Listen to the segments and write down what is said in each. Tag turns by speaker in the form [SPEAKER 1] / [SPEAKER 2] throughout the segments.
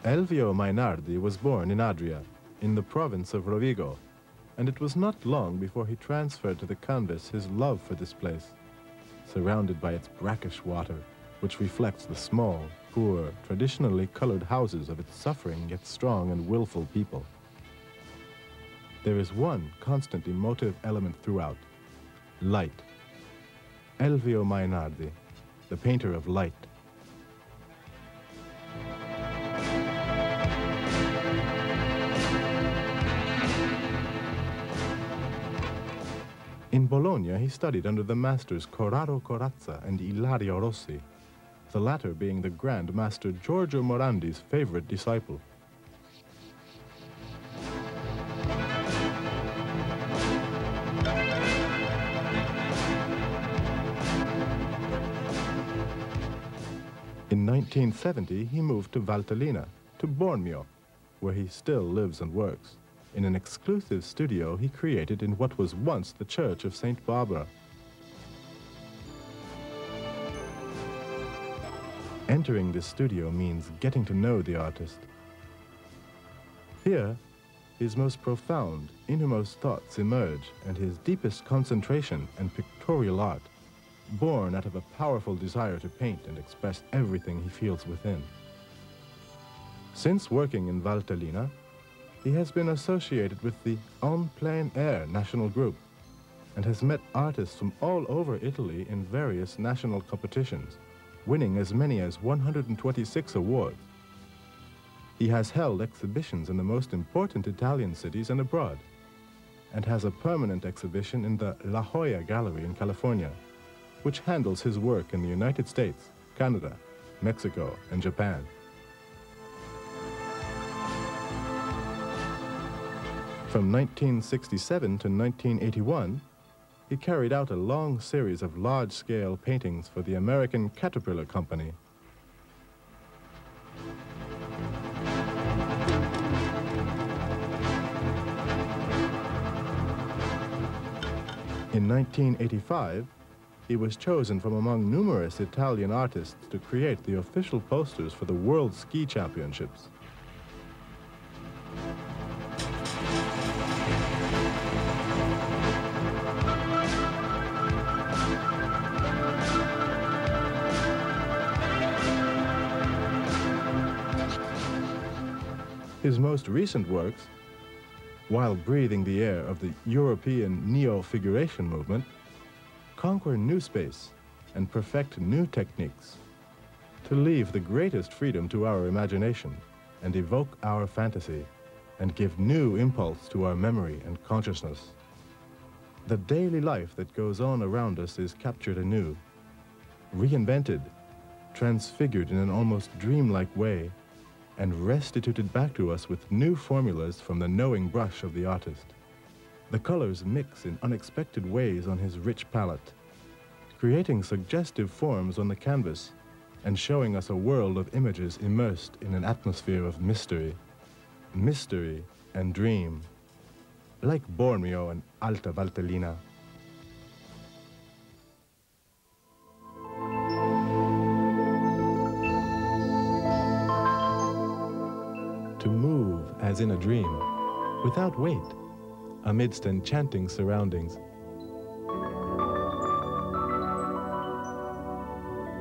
[SPEAKER 1] Elvio Mainardi was born in Adria, in the province of Rovigo, and it was not long before he transferred to the canvas his love for this place, surrounded by its brackish water, which reflects the small, poor, traditionally colored houses of its suffering yet strong and willful people. There is one constant emotive element throughout: light. Elvio Mainardi, the painter of light. In Bologna, he studied under the masters Corrado Corazza and Ilario Rossi, the latter being the Grand Master Giorgio Morandi's favorite disciple. In 1970, he moved to Valtellina, to Bormio, where he still lives and works, in an exclusive studio he created in what was once the Church of St. Barbara. Entering this studio means getting to know the artist. Here, his most profound, innermost thoughts emerge, and his deepest concentration and pictorial art, born out of a powerful desire to paint and express everything he feels within. Since working in Valtellina, he has been associated with the En Plein Air national group and has met artists from all over Italy in various national competitions, winning as many as 126 awards. He has held exhibitions in the most important Italian cities and abroad, and has a permanent exhibition in the La Jolla Gallery in California, which handles his work in the United States, Canada, Mexico, and Japan. From 1967 to 1981, he carried out a long series of large-scale paintings for the American Caterpillar Company. In 1985, he was chosen from among numerous Italian artists to create the official posters for the World Ski Championships. His most recent works, while breathing the air of the European neo-figuration movement, conquer new space and perfect new techniques to leave the greatest freedom to our imagination and evoke our fantasy and give new impulse to our memory and consciousness. The daily life that goes on around us is captured anew, reinvented, transfigured in an almost dreamlike way, and restituted back to us with new formulas from the knowing brush of the artist. The colors mix in unexpected ways on his rich palette, creating suggestive forms on the canvas and showing us a world of images immersed in an atmosphere of mystery and dream, like Bormio and Alta Valtellina. To move as in a dream, without weight, amidst enchanting surroundings.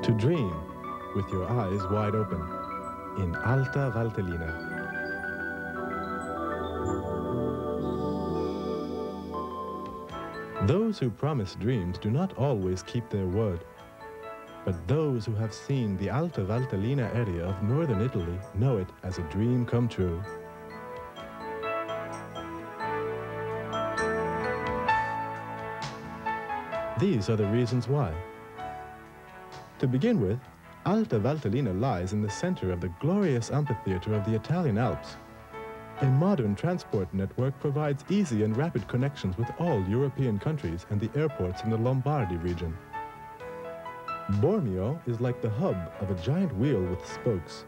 [SPEAKER 1] To dream with your eyes wide open in Alta Valtellina. Those who promise dreams do not always keep their word. But those who have seen the Alta Valtellina area of northern Italy know it as a dream come true. These are the reasons why. To begin with, Alta Valtellina lies in the center of the glorious amphitheater of the Italian Alps. A modern transport network provides easy and rapid connections with all European countries and the airports in the Lombardy region. Bormio is like the hub of a giant wheel with spokes.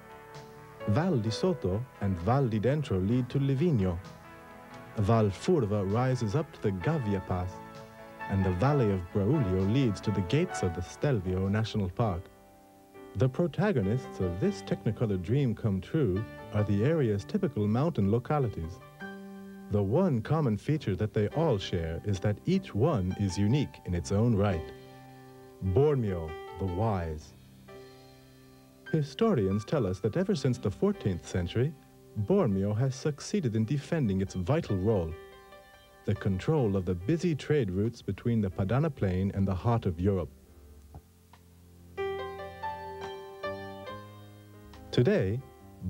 [SPEAKER 1] Val di Sotto and Val di Dentro lead to Livigno. Val Furva rises up to the Gavia Pass, and the valley of Braulio leads to the gates of the Stelvio National Park. The protagonists of this Technicolor dream come true are the area's typical mountain localities. The one common feature that they all share is that each one is unique in its own right. Bormio, the wise. Historians tell us that ever since the 14th century, Bormio has succeeded in defending its vital role, the control of the busy trade routes between the Padana Plain and the heart of Europe. Today,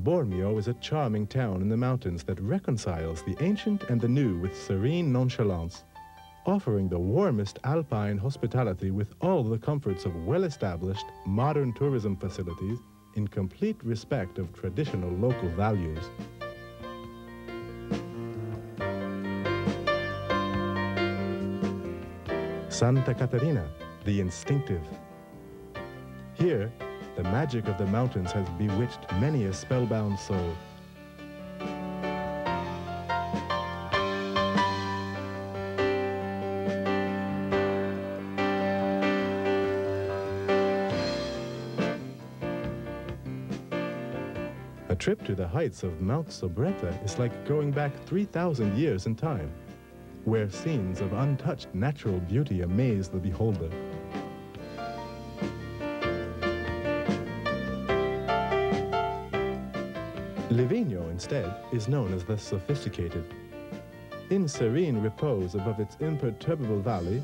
[SPEAKER 1] Bormio is a charming town in the mountains that reconciles the ancient and the new with serene nonchalance, offering the warmest alpine hospitality with all the comforts of well-established, modern tourism facilities in complete respect of traditional local values. Santa Catarina, the instinctive. Here, the magic of the mountains has bewitched many a spellbound soul. A trip to the heights of Mount Sobreta is like going back 3,000 years in time, where scenes of untouched natural beauty amaze the beholder. Livigno, instead, is known as the sophisticated. In serene repose above its imperturbable valley,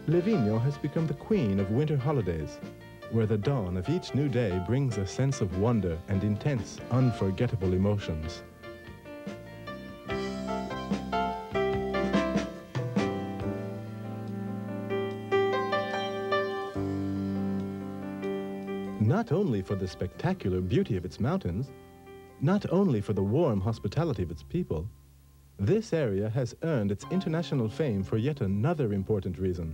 [SPEAKER 1] Livigno has become the queen of winter holidays, where the dawn of each new day brings a sense of wonder and intense, unforgettable emotions. Not only for the spectacular beauty of its mountains, not only for the warm hospitality of its people, this area has earned its international fame for yet another important reason.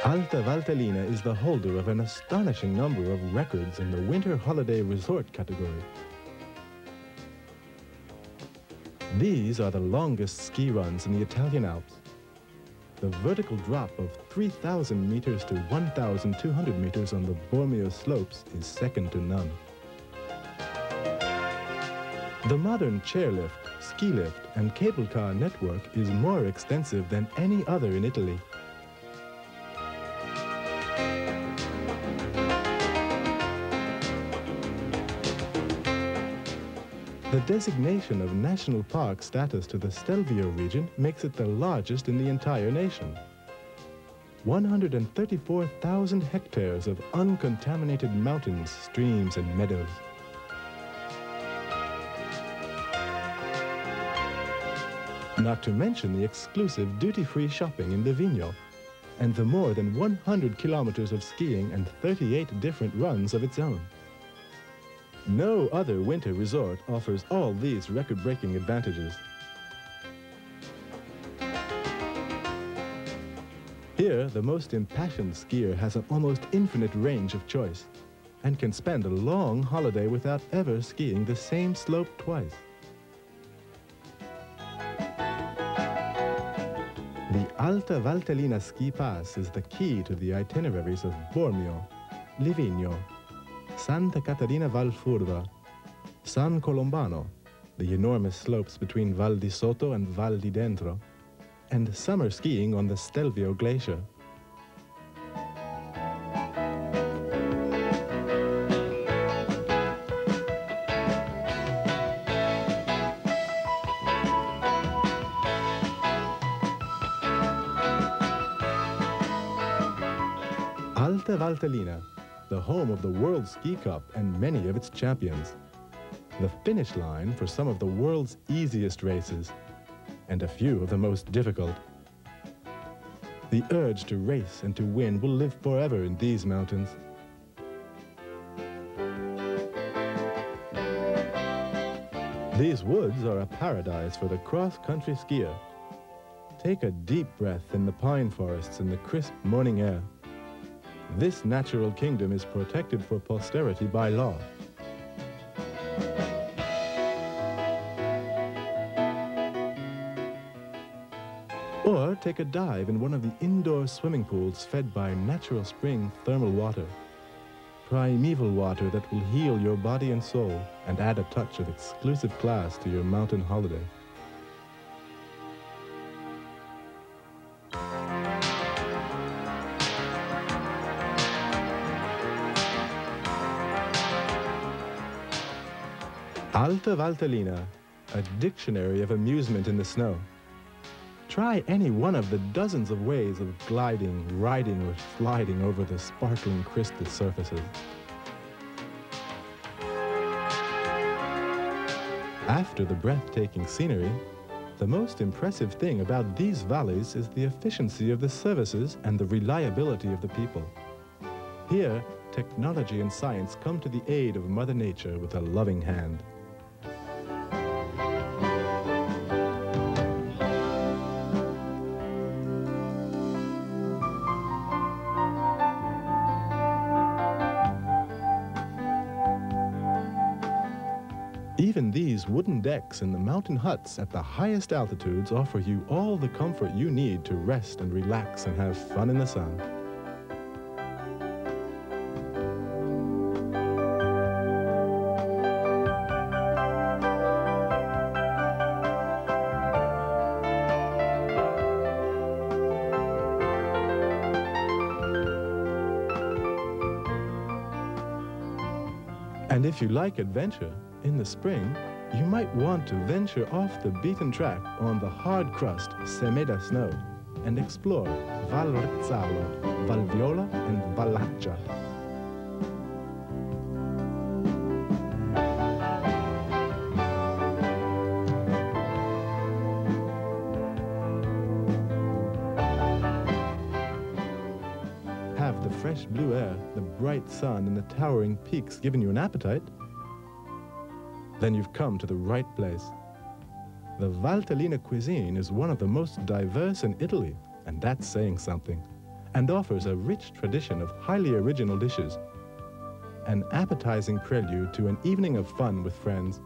[SPEAKER 1] Alta Valtellina is the holder of an astonishing number of records in the winter holiday resort category. These are the longest ski runs in the Italian Alps. The vertical drop of 3,000 meters to 1,200 meters on the Bormio slopes is second to none. The modern chairlift, ski lift, and cable car network is more extensive than any other in Italy. The designation of national park status to the Stelvio region makes it the largest in the entire nation. 134,000 hectares of uncontaminated mountains, streams, and meadows. Not to mention the exclusive duty-free shopping in Livigno, and the more than 100 kilometers of skiing and 38 different runs of its own. No other winter resort offers all these record-breaking advantages. Here, the most impassioned skier has an almost infinite range of choice and can spend a long holiday without ever skiing the same slope twice. The Alta Valtellina Ski Pass is the key to the itineraries of Bormio, Livigno, Santa Catarina Val Furva, San Colombano, the enormous slopes between Val di Sotto and Val di Dentro, and summer skiing on the Stelvio Glacier. Alta Valtellina, the home of the World Ski Cup and many of its champions. The finish line for some of the world's easiest races, and a few of the most difficult. The urge to race and to win will live forever in these mountains. These woods are a paradise for the cross-country skier. Take a deep breath in the pine forests in the crisp morning air. This natural kingdom is protected for posterity by law. Or take a dive in one of the indoor swimming pools fed by natural spring thermal water. Primeval water that will heal your body and soul and add a touch of exclusive class to your mountain holiday. Alta Valtellina, a dictionary of amusement in the snow. Try any one of the dozens of ways of gliding, riding, or sliding over the sparkling crystal surfaces. After the breathtaking scenery, the most impressive thing about these valleys is the efficiency of the services and the reliability of the people. Here, technology and science come to the aid of Mother Nature with a loving hand. Even these wooden decks in the mountain huts at the highest altitudes offer you all the comfort you need to rest and relax and have fun in the sun. And if you like adventure, in the spring, you might want to venture off the beaten track on the hard-crust Semeda snow and explore Val Rizzalo, Val Viola, and Valaccia. Have the fresh blue air, the bright sun, and the towering peaks given you an appetite? Then you've come to the right place. The Valtellina cuisine is one of the most diverse in Italy, and that's saying something, and offers a rich tradition of highly original dishes, an appetizing prelude to an evening of fun with friends.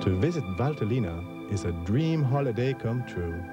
[SPEAKER 1] To visit Valtellina is a dream holiday come true.